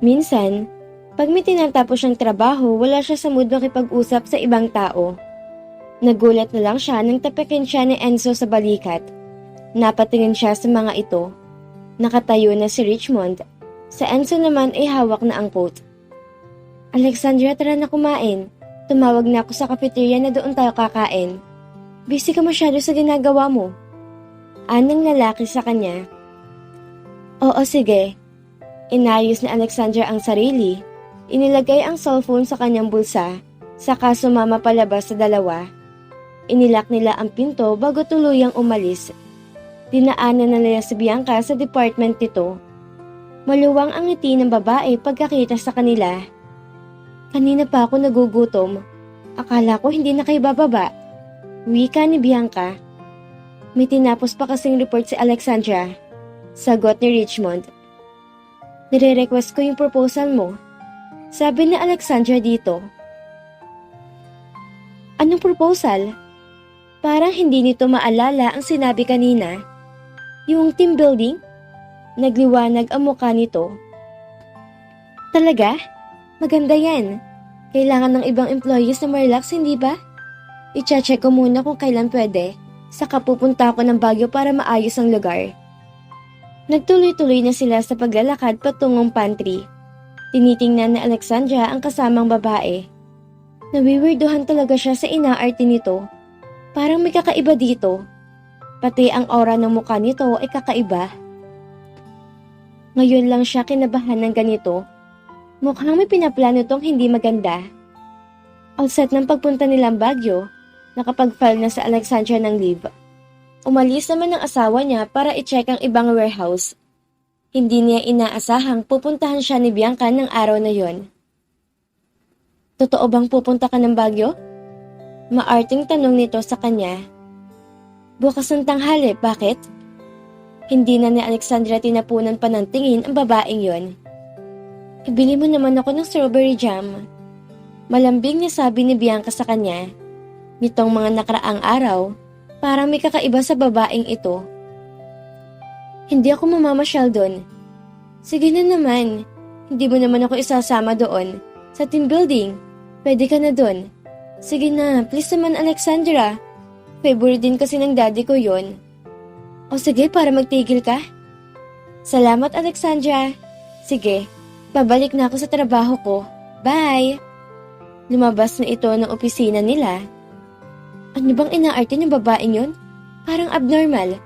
Minsan, pag may tinatapos siyang trabaho, wala siya sa mood makipag-usap sa ibang tao. Nagulat na lang siya nang tapakin siya ni Enzo sa balikat. Napatingin siya sa mga ito. Nakatayo na si Richmond. Sa Enzo naman ay hawak na ang coat. Alexandra, tara na kumain. Tumawag na ako sa cafeteria na doon tayo kakain. Busy ka masyado sa ginagawa mo. Anang lalaki sa kanya. Oo, sige. Inayos ni Alexandra ang sarili. Inilagay ang cellphone sa kanyang bulsa, saka sumama palabas sa dalawa. Inilak nila ang pinto bago tuluyang umalis. Dinaanan na nila si Bianca sa department nito. Maluwang ang ngiti ng babae pagkakita sa kanila. Kanina pa ako nagugutom. Akala ko hindi na kayo bababa. Wika ni Bianca. May tinapos pa kasing report si Alexandra. Sagot ni Richmond. Nire-request ko yung proposal mo. Sabi ni Alexandra dito. Anong proposal? Parang hindi nito maalala ang sinabi kanina. Yung team building? Nagliwanag ang mukha nito. Talaga? Maganda yan. Kailangan ng ibang employees na ma-relax, hindi ba? I-check ko muna kung kailan pwede. Saka pupunta ako ng Baguio para maayos ang lugar. Nagtuloy-tuloy na sila sa paglalakad patungong pantry. Tinitingnan ni Alexandra ang kasamang babae. Nawiwirduhan talaga siya sa inaarte nito. Parang may kakaiba dito. Pati ang aura ng mukha nito ay kakaiba. Ngayon lang siya kinabahan ng ganito. Mukhang may pinaplano tong hindi maganda. All set ng pagpunta nilang Baguio, nakapag-file na sa Alexandra ng leave. Umalis naman ang asawa niya para i-check ang ibang warehouse. Hindi niya inaasahang pupuntahan siya ni Bianca ng araw na yon. Totoo bang pupunta ka ng Baguio? Maarting tanong nito sa kanya. Bukas ng tanghali, bakit? Hindi na ni Alexandra tinapunan pa ng tingin ang babaeng yon. Ibili mo naman ako ng strawberry jam. Malambing niya sabi ni Bianca sa kanya. Nitong mga nakaraang araw, parang may kakaiba sa babaeng ito. Hindi ako mamamasyal doon. Sige na naman. Hindi mo naman ako isasama doon. Sa team building. Pwede ka na doon. Sige na, please naman Alexandra. Favorite din kasi ng daddy ko yon. O sige, para magtigil ka. Salamat Alexandra. Sige, babalik na ako sa trabaho ko. Bye! Lumabas na ito ng opisina nila. Ano bang inaarte ng babaeng yon? Parang abnormal.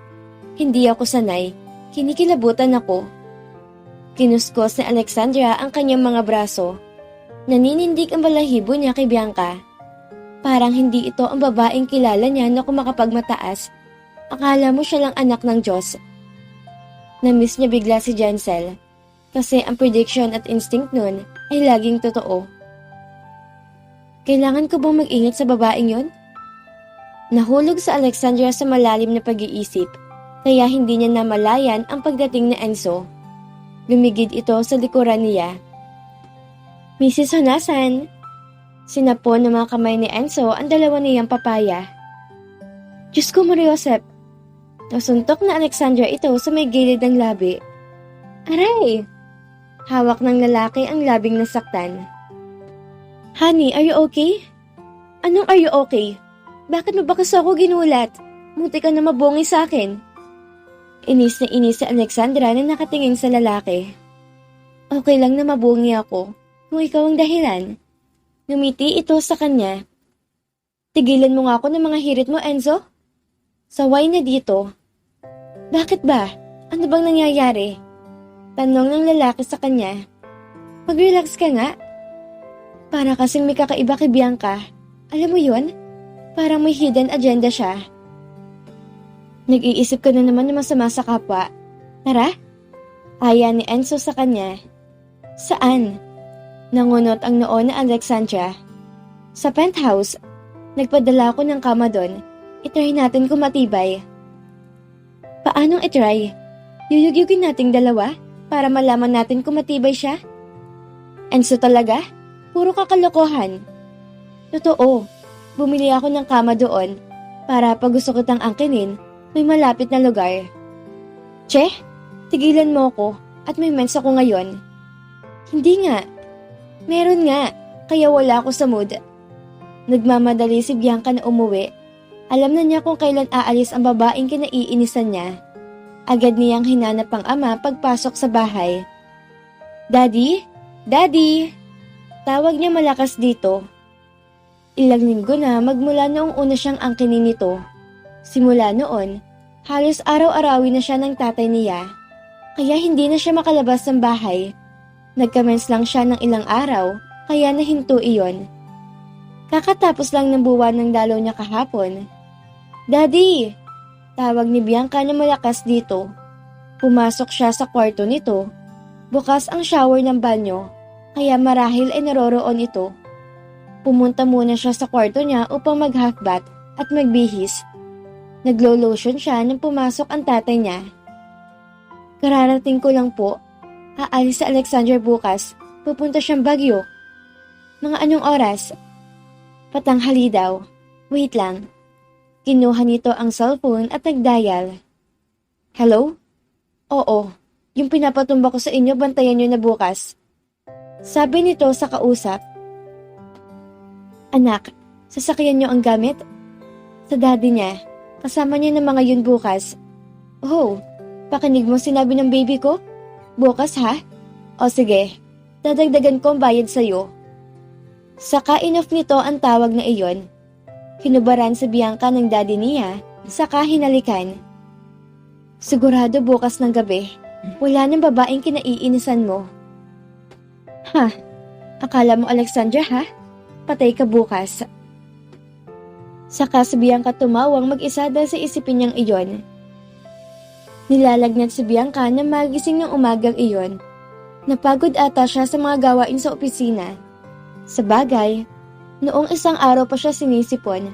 Hindi ako sanay. Kinikilabutan ako. Kinuskos ni Alexandra ang kanyang mga braso. Naninindig ang balahibo niya kay Bianca. Parang hindi ito ang babaeng kilala niya na kumakapagmataas. Akala mo siya lang anak ng Diyos. Namiss niya bigla si Jancel. Kasi ang prediction at instinct nun ay laging totoo. Kailangan ko bang mag-ingat sa babaeng yon? Nahulog sa Alexandra sa malalim na pag-iisip, kaya hindi niya namalayan ang pagdating ni Enzo. Lumigid ito sa likuran niya. Mrs. Honasan! Sinapon ng mga kamay ni Enzo ang dalawa niyang papaya. Diyos ko, Mariosep! Nasuntok na Alexandra ito sa may gilid ng labi. Aray! Hawak ng lalaki ang labing nasaktan. Honey, are you okay? Anong are you okay? Bakit mo ba kasi ako ginulat? Munti ka na mabungi sa akin. Inis na inis si Alexandra na nakatingin sa lalaki. Okay lang na mabungi ako kung ikaw ang dahilan. Ngumiti ito sa kanya. Tigilan mo nga ako ng mga hirit mo, Enzo. Saway na dito. Bakit ba? Ano bang nangyayari? Tanong ng lalaki sa kanya. Mag-relax ka nga. Para kasing may kakaiba kay Bianca. Alam mo yun? Parang may hidden agenda siya. Nag-iisip ka na naman ng masama sa kapwa. Tara? Aya ni Enzo sa kanya. Saan? Nangunot ang noo ni Alexandra. Sa penthouse. Nagpadala ako ng kama doon. Itry natin kung matibay. Paanong itry? Yuyugyugin nating dalawa para malaman natin kung matibay siya? Enzo talaga? Puro kakalokohan. Totoo, bumili ako ng kama doon para pag gusto kitang angkinin, may malapit na lugar. Che, tigilan mo ko at may mens ako ngayon. Hindi nga. Meron nga, kaya wala ako sa mood. Nagmamadali si Bianca na umuwi. Alam na niya kung kailan aalis ang babaeng kinaiinisan niya. Agad niyang hinanap ang ama pagpasok sa bahay. Daddy? Daddy! Tawag niya malakas dito. Ilang linggo na magmula noong una siyang angkinin nito. Simula noon, halos araw-arawin na siya ng tatay niya. Kaya hindi na siya makalabas ng bahay. Nagkamens lang siya ng ilang araw, kaya nahinto iyon. Kakatapos lang ng buwan ng dalaw niya kahapon. Daddy! Tawag ni Bianca na malakas dito. Pumasok siya sa kwarto nito. Bukas ang shower ng banyo, kaya marahil ay naroroon ito. Pumunta muna siya sa kwarto niya upang mag-half bath at magbihis. Naglo-lotion siya nang pumasok ang tatay niya. Kararating ko lang po. Aalis sa Alexandria bukas. Pupunta siyang Baguio. Mga anong oras? Patanghali daw. Wait lang. Kinuha nito ang cellphone at nag-dial. Hello? Oo. Yung pinapatumba ko sa inyo, bantayan nyo na bukas. Sabi nito sa kausap. Anak, sasakyan nyo ang gamit? Sa daddy niya. Kasama niya ng mga yun bukas. Oh, pakinig mo sinabi ng baby ko? Bukas ha? O sige, dadagdagan ko ang bayad sa'yo. Saka enough nito ang tawag na iyon. Hinubaran si Bianca ng daddy niya, saka hinalikan. Sigurado bukas ng gabi, wala nang babaeng kinaiinisan mo. Ha? Akala mo Alexandra ha? Patay ka bukas. Saka si Bianca tumawang mag-isa dahil sa isipin niyang iyon. Nilalagnat si Bianca na magising ng umagang iyon. Napagod ata siya sa mga gawain sa opisina. Sa bagay, noong isang araw pa siya sinisipon.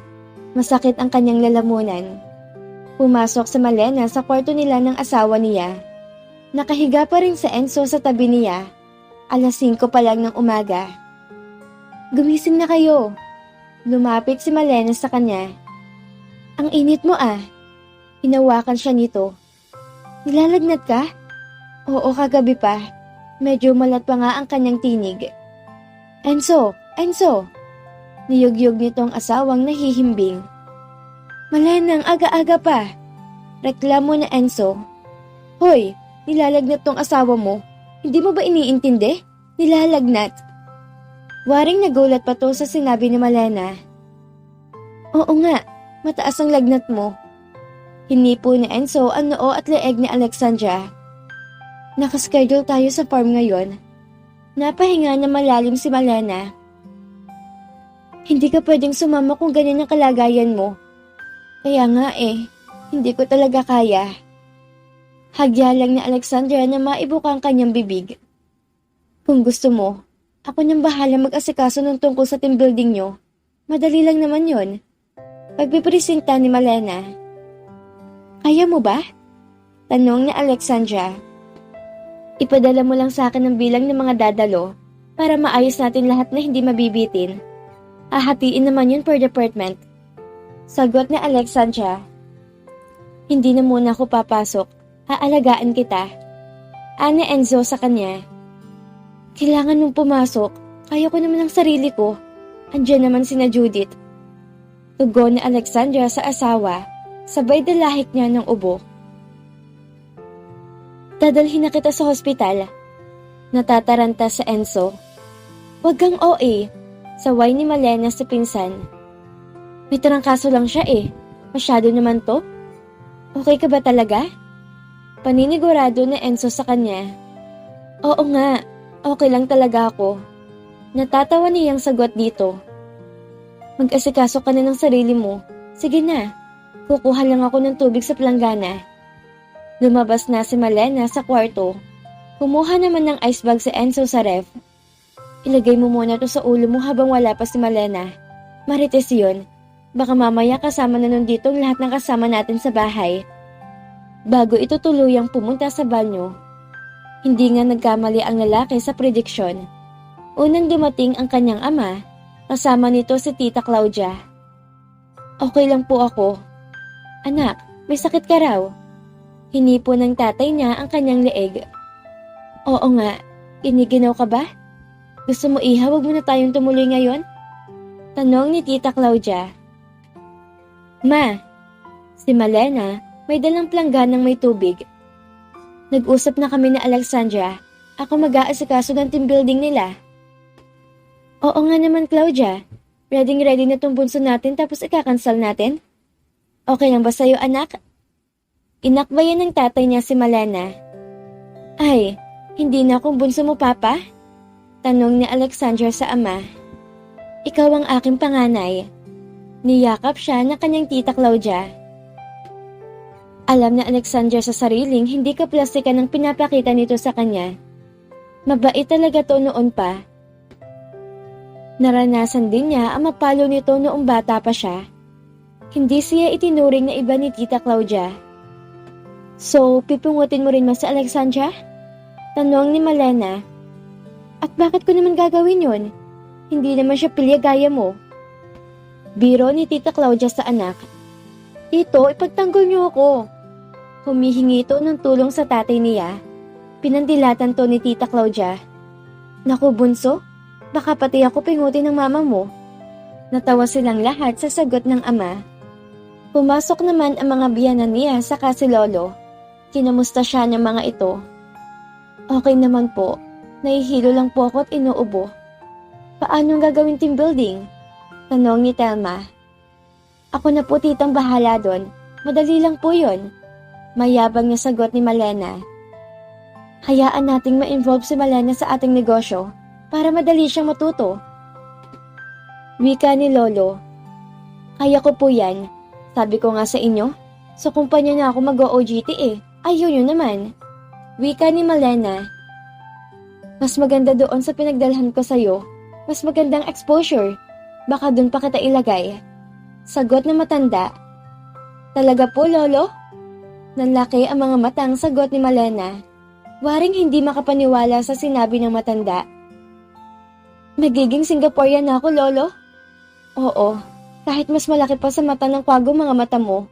Masakit ang kanyang lalamunan. Pumasok sa Malena sa kwarto nila ng asawa niya. Nakahiga pa rin sa Enzo sa tabi niya. 5:00 pa lang ng umaga. Gumising na kayo. Lumapit si Malena sa kanya. Ang init mo ah. Hinawakan siya nito. Nilalagnat ka? Oo, kagabi pa. Medyo malat pa nga ang kanyang tinig. Enzo! Enzo! Niyugyug nitong asawang nahihimbing. Malenang, aga-aga pa. Reklamo na Enzo. Hoy, nilalagnat tong asawa mo. Hindi mo ba iniintindi? Nilalagnat. Waring nagulat pa to sa sinabi ni Malena. Oo nga, mataas ang lagnat mo. Hinipo ni Enzo ang noo at leeg ni Alexandra. Nakaschedule tayo sa farm ngayon. Napahinga na malalim si Malena. Hindi ka pwedeng sumama kung ganyan ang kalagayan mo. Kaya nga hindi ko talaga kaya. Hagya lang ni Alexandra na maibuka ang kanyang bibig. Kung gusto mo, ako nang bahala mag-asikaso ng tungkol sa team building nyo. Madali lang naman yon. Pagpipresenta ni Malena. Kaya mo ba? Tanong ni Alexandra. Ipadala mo lang sa akin ang bilang ng mga dadalo para maayos natin lahat na hindi mabibitin. Hahatiin naman yun per department. Sagot ni Alexandra. Hindi na muna ako papasok. Aalagaan kita. Ani Enzo sa kanya. Kailangan mong pumasok. Kaya ko naman ang sarili ko. Andiyan naman sina Judith. Tugon ni Alexandra sa asawa. Sabay dalahik niya ng ubo. Dadalhin na kita sa hospital. Natataranta sa Enzo. Wag kang OA. Saway ni Malena sa pinsan. May trangkaso lang siya Masyado naman to. Okay ka ba talaga? Paninigurado na Enzo sa kanya. Oo nga, okay lang talaga ako. Natatawa niyang sagot dito. Mag-asikaso ka na ng sarili mo. Sige na, kukuha lang ako ng tubig sa planggana. Lumabas na si Malena sa kwarto. Kumuha naman ng ice bag si Enzo sa ref. Ilagay mo muna to sa ulo mo habang wala pa si Malena. Marites yun. Baka mamaya kasama na nun dito ang lahat ng kasama natin sa bahay. Bago ito tuluyang pumunta sa banyo. Hindi nga nagkamali ang lalaki sa prediksyon. Unang dumating ang kanyang ama, kasama nito si Tita Claudia. Okay lang po ako. Anak, may sakit ka raw. Hinipo ng tatay niya ang kanyang leeg. Oo nga, Iniginaw ka ba? Gusto mo iha, wag mo na tayong tumuloy ngayon? Tanong ni Tita Claudia. Ma, si Malena may dalang plangganang may tubig. Nag-usap na kami ni Alexandra. Ako mag-aasikaso ng team building nila. Oo nga naman, Claudia. Ready na tong bunso natin tapos ikakansel natin? Okay lang ba sa'yo, anak? Inakbayan ng tatay niya si Malena. Ay, hindi na akong bunso mo, Papa? Tanong ni Alexandra sa ama. Ikaw ang aking panganay. Niyakap siya ng kanyang tita Claudia. Alam na Alexandra sa sariling hindi kaplastikan ang pinapakita nito sa kanya. Mabait talaga to noon pa. Naranasan din niya ang mapalo nito noong bata pa siya. Hindi siya itinuring na iba ni Tita Claudia. So, pipungutin mo rin mas si Alexandra? Tanong ni Malena. At bakit ko naman gagawin yun? Hindi naman siya pilya gaya mo. Biro ni Tita Claudia sa anak. Tito, ipagtanggol niyo ako. Humihingi ito ng tulong sa tatay niya. Pinandilatan to ni Tita Claudia. Naku bunso, baka pati ako pingutin ng mama mo. Natawa silang lahat sa sagot ng ama. Pumasok naman ang mga biyanan niya saka si Lolo. Kinamusta siya ng mga ito. Okay naman po. Nahihilo lang po ako at inuubo. Paano gagawin team building? Tanong ni Telma. Ako na po titang bahala doon. Madali lang po yun. Mayabang na sagot ni Malena. Hayaan nating ma-involve si Malena sa ating negosyo para madali siyang matuto. Wika ni Lolo. Kaya ko po yan. Sabi ko nga sa inyo, sa kumpanya na ako mag-OJT eh. Ayaw yun naman. Wika ni Malena. Mas maganda doon sa pinagdalhan ko sa'yo. Mas magandang exposure. Baka doon pa kita ilagay. Sagot na matanda. Talaga po, Lolo? Nanlaki ang mga matang sagot ni Malena. Waring hindi makapaniwala sa sinabi ng matanda. Magiging Singaporean na ako, Lolo? Oo, kahit mas malaki pa sa mata ng kwago mga mata mo.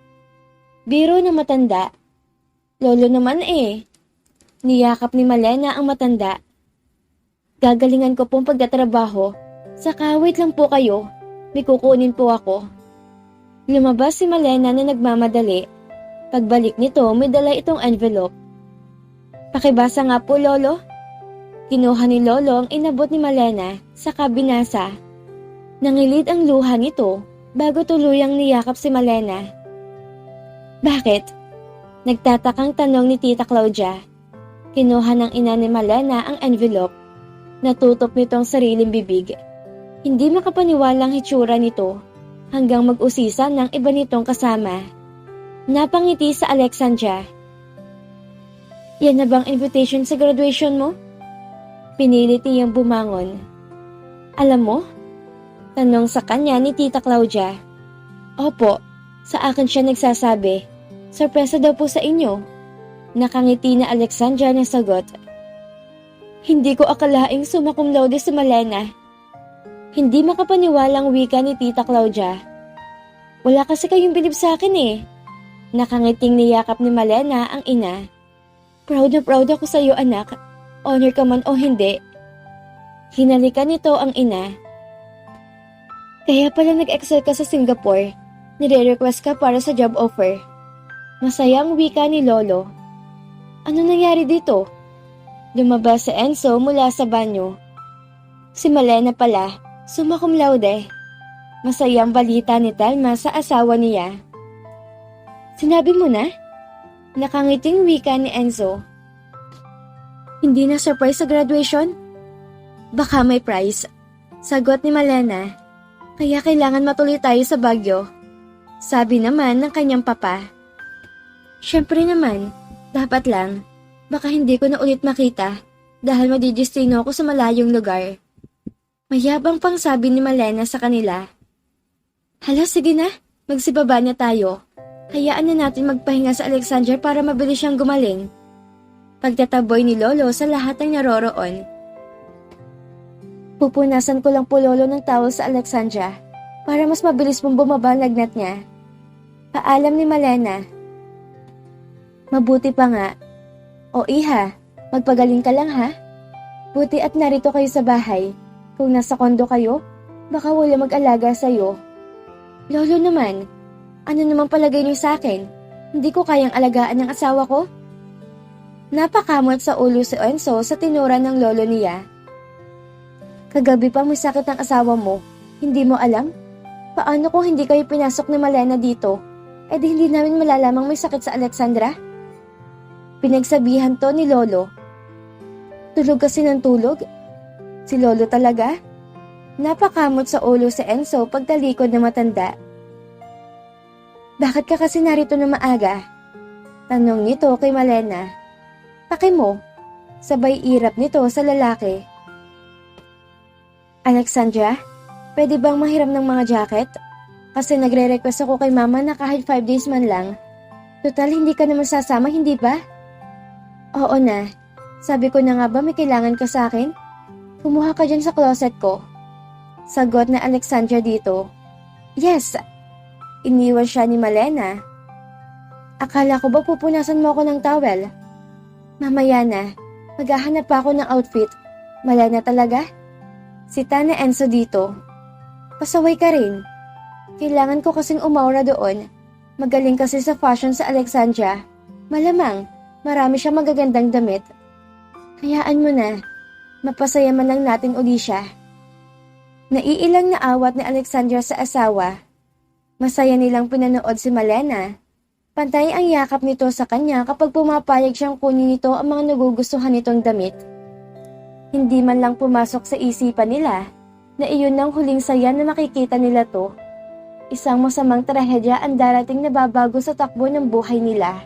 Biro ng matanda. Lolo naman eh. Niyakap ni Malena ang matanda. Gagalingan ko pong pagtatrabaho. Saka wait lang po kayo. May kukunin po ako. Lumabas si Malena na nagmamadali. Pagbalik nito, may dala itong envelope. Pakibasa nga po, Lolo. Kinuha ni Lolo ang inabot ni Malena, saka binasa. Nangilid ang luha nito bago tuluyang niyakap si Malena. Bakit? Nagtatakang tanong ni Tita Claudia. Kinuha ng ina ni Malena ang envelope. Natutop nito ang sariling bibig. Hindi makapaniwalang hitsura nito hanggang mag-usisan ng iba nitong kasama. Napangiti sa Alexandra. Yan na bang invitation sa graduation mo? Pinilit niyang bumangon. Alam mo? Tanong sa kanya ni Tita Claudia. Opo, sa akin siya nagsasabi. Sorpresa daw po sa inyo. Nakangiti na Alexandra na sagot. Hindi ko akalaing summa cum laude si Malena. Hindi makapaniwalang wika ni Tita Claudia. Wala kasi kayong bilib sa akin eh. Nakangiting niyakap ni Malena ang ina. Proud na proud ako sa iyo anak. Honor ka man o hindi. Hinalikan nito ang ina. Kaya pala nag-excel ka sa Singapore. Nire-request ka para sa job offer. Masayang wika ni Lolo. Ano nangyari dito? Lumabas si Enzo mula sa banyo. Si Malena pala, summa cum laude. Masayang balita ni Telma sa asawa niya. Sinabi mo na? Nakangiting wika ni Enzo. Hindi na surprise sa graduation? Baka may prize. Sagot ni Malena. Kaya kailangan matuloy tayo sa Baguio. Sabi naman ng kanyang papa. Siyempre naman, dapat lang. Baka hindi ko na ulit makita dahil madidistino ako sa malayong lugar. Mayabang pang sabi ni Malena sa kanila. Hala, sige na. Magsibaba na tayo. Hayaan na natin magpahinga sa Alexandra para mabilis siyang gumaling. Pagtataboy ni Lolo sa lahat ng naroroon. Pupunasan ko lang po Lolo ng towel sa Alexandra para mas mabilis mong bumaba ang lagnat niya. Paalam ni Malena. Mabuti pa nga. O iha, magpagaling ka lang ha? Buti at narito kayo sa bahay. Kung nasa kondo kayo, baka wala mag-alaga sa'yo. Lolo naman, ano naman palagay niyo sa akin? Hindi ko kayang alagaan ng asawa ko? Napakamot sa ulo si Enzo sa tinura ng lolo niya. Kagabi pa may sakit ang asawa mo. Hindi mo alam? Paano kung hindi kayo pinasok ni Malena dito? Eh di hindi namin malalamang may sakit sa Alexandra? Pinagsabihan to ni Lolo. Tulog kasi ng tulog? Si Lolo talaga? Napakamot sa ulo si Enzo pagtalikod na matanda. Bakit ka kasi narito na maaga? Tanong nito kay Malena. Paki mo, sabay irap nito sa lalaki. Alexandra, pwede bang mahiram ng mga jacket? Kasi nagre-request ako kay mama na kahit 5 days man lang. Total, hindi ka naman sasama, hindi ba? Oo na. Sabi ko na nga ba may kailangan ka sa akin? Kumuha ka dyan sa closet ko. Sagot na Alexandra dito. Yes. Iniwan siya ni Malena. Akala ko ba pupunasan mo ako ng towel? Mamaya na. Maghahanap pa ako ng outfit. Malena talaga? Sita na Enzo dito. Pasaway ka rin. Kailangan ko kasing umaura doon. Magaling kasi sa fashion sa Alexandra. Malamang, marami siya magagandang damit. Hayaan mo na. Mapasaya man lang natin uli siya. Naiilang na awat ni Alexandra sa asawa. Masaya nilang pinanood si Malena. Pantay ang yakap nito sa kanya kapag pumapayag siyang kunin nito ang mga nagugustuhan nitong damit. Hindi man lang pumasok sa isipan nila na iyon ang huling saya na makikita nila to. Isang masamang trahedya ang darating na babago sa takbo ng buhay nila.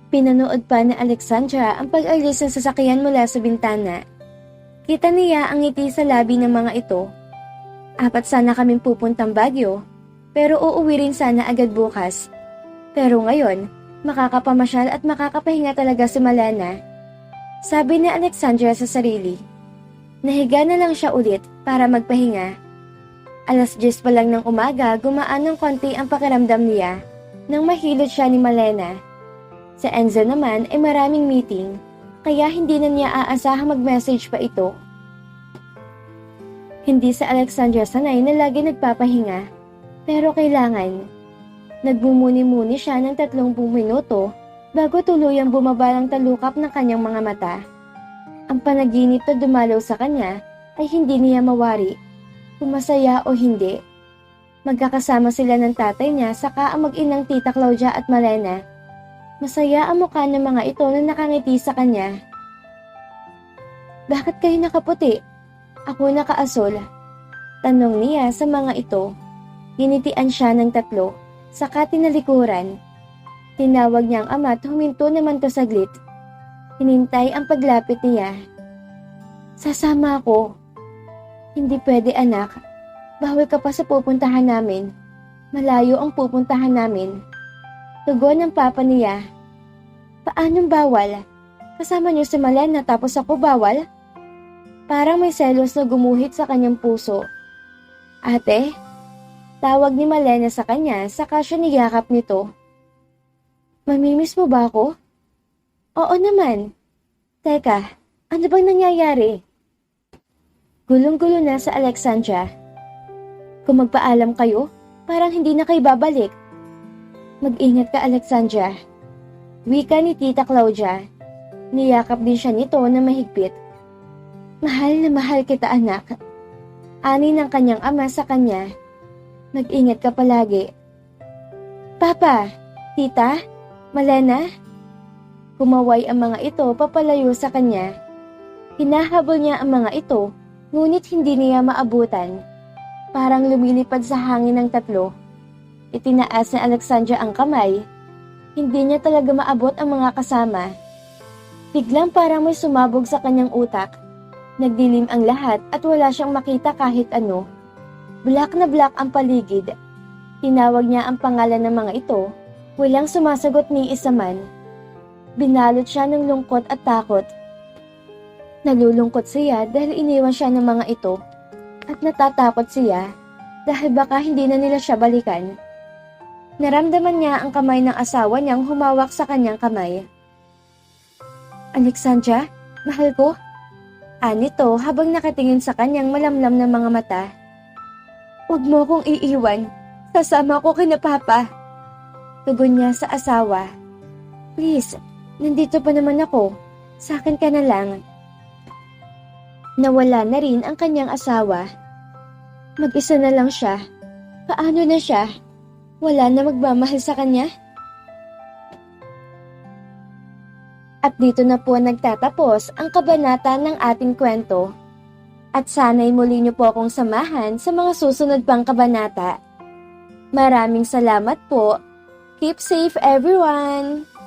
Pinanood pa ni Alexandra ang pag-alis ng sasakyan mula sa bintana. Kita niya ang ngiti sa labi ng mga ito. Apat sana kaming pupuntang Baguio, pero uuwi rin sana agad bukas. Pero ngayon, makakapamasyal at makakapahinga talaga si Malena. Sabi ni Alexandra sa sarili. Nahiga na lang siya ulit para magpahinga. 10:00 pa lang ng umaga, gumaan ng konti ang pakiramdam niya nang mahilot siya ni Malena. Sa Enzo naman ay maraming meeting, kaya hindi na niya aasahang mag-message pa ito. Hindi sa Alexandra sanay na lagi nagpapahinga, pero kailangan. Nagbumuni-muni siya ng 30 minuto bago tuluyang bumaba ang talukap ng kanyang mga mata. Ang panaginip na dumalaw sa kanya ay hindi niya mawari. Kung masaya o hindi. Magkakasama sila ng tatay niya saka ang mag-inang tita Claudia at Malena. Masaya ang mukha ng mga ito na nakangiti sa kanya. Bakit kayo nakaputi? Ako nakaasul. Tanong niya sa mga ito. Ginitian siya ng 3, saka tinalikuran. Tinawag niya ang ama at huminto naman to saglit. Hinintay ang paglapit niya. Sasama ako. Hindi pwede anak. Bawal ka pa sa pupuntahan namin. Malayo ang pupuntahan namin. Tugon ng papa niya. Paanong bawal? Kasama niyo si Malena tapos ako bawal? Parang may selos na gumuhit sa kanyang puso. Ate? Tawag ni Malena sa kanya saka siya niyakap nito. Mamimiss mo ba ako? Oo naman. Teka, ano bang nangyayari? Gulong-gulo na sa Alexandra. Kung magpaalam kayo, parang hindi na kayo babalik. Mag-ingat ka, Alexandra. Wika ni Tita Claudia. Niyakap din siya nito na mahigpit. Mahal na mahal kita, anak. Ani ng kanyang ama sa kanya. Mag-ingat ka palagi. Papa, Tita, Malena. Kumaway ang mga ito papalayo sa kanya. Hinahabol niya ang mga ito, ngunit hindi niya maabutan. Parang lumilipad sa hangin ng 3. Itinaas ni Alexandra ang kamay. Hindi niya talaga maabot ang mga kasama. Biglang parang may sumabog sa kanyang utak. Nagdilim ang lahat at wala siyang makita kahit ano. Black na black ang paligid. Tinawag niya ang pangalan ng mga ito. Walang sumasagot ni isa man. Binalot siya ng lungkot at takot. Nalulungkot siya dahil iniwan siya ng mga ito. At natatakot siya dahil baka hindi na nila siya balikan. Naramdaman niya ang kamay ng asawa niyang humawak sa kanyang kamay. Alexandra, mahal ko. Anito habang nakatingin sa kanyang malamlam na mga mata. Huwag mo akong iiwan. Sasama ko kina Papa. Tugon niya sa asawa. Please, nandito pa naman ako. Sa akin ka na lang. Nawala na rin ang kanyang asawa. Mag-isa na lang siya. Paano na siya? Wala na magmamahal sa kanya? At dito na po nagtatapos ang kabanata ng ating kwento. At sana'y muli niyo po akong samahan sa mga susunod pang kabanata. Maraming salamat po. Keep safe everyone!